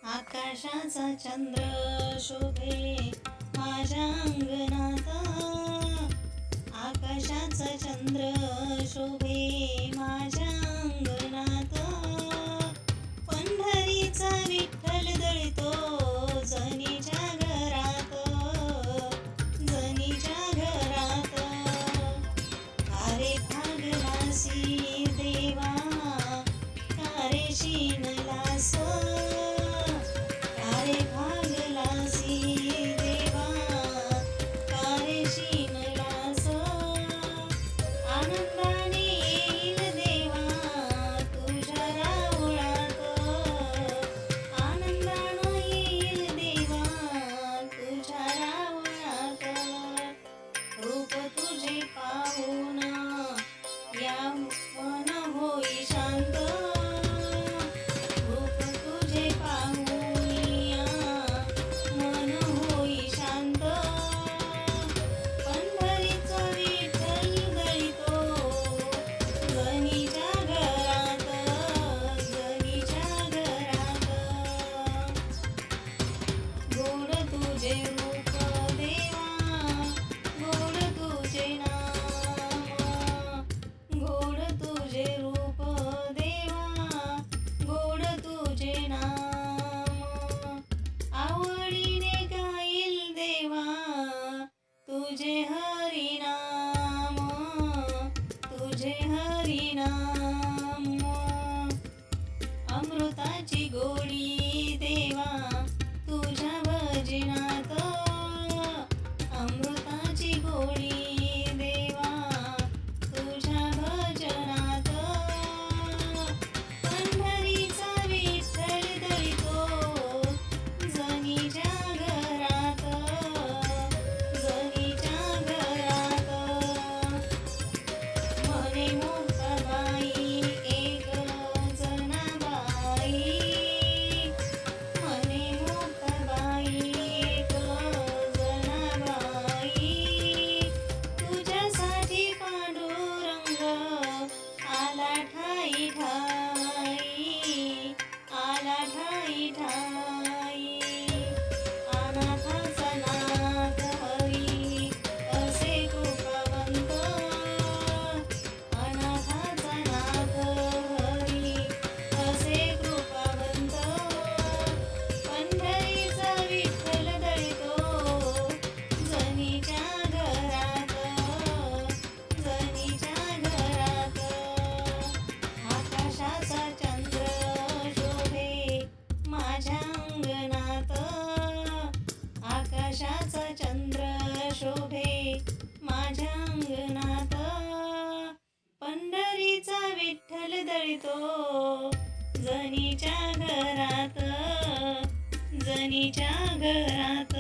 आकाशाचा चंद्र शोभे माझ्या अंगणात. आकाशाचा चंद्र शोभे माझ्या अंगणात. पंढरीचा विठ्ठल दळतो जनीच्या घरात. जनीच्या घरात कारे भागलासी देवा कारे शिनलास. कारे भागलासी देवा कारे शिनलास. आनंदाने येईल देवा तुझ्या रावळात. आनंदाने येईल देवा तुझ्या रावळात. रूप तुझे पाहून या मन होई शांत. रूप तुझे पाहून या मन होई शांत. पंढरीचा विठ्ठल दळितो जनीच्या घरात. जनीच्या घरात गोड तुझे रूप देवा गोड तुझे नाम. गोड तुझे रूप देवा गोड तुझे नाम. आवडीने गाईल देवा तुझे हरिनाम. तुझे हरिनाम. अमृताची गोडी देवा तुझ्या भजनात. अमृताची गोडी देवा तुझ्या भजनात. पंढरीचा विठ्ठल दळितो जनीच्या घरात. जनीच्या घरात म्हणे मुक्ताबाई एक जनाबाई. म्हणे मुक्ताबाई एक जनाबाई. तुझ्यासाठी पांडुरंग आला ठाई ठाई. आला ठाई ठाई. अनाथाचा नाथ हरी असे कृपावंत. अनाथाचा नाथ हरी असे कृपावंत. पंढरीचा विठ्ठल दळितो जनीच्या घरात. जनीच्या घरात आकाशाचा चंद्र शोभे माझ्या अंगणात. आकाशाचा चंद्र शोभे माझ्या अंगणात. पंढरीचा विठ्ठल दळितो जनीच्या घरात. जनीच्या घरात.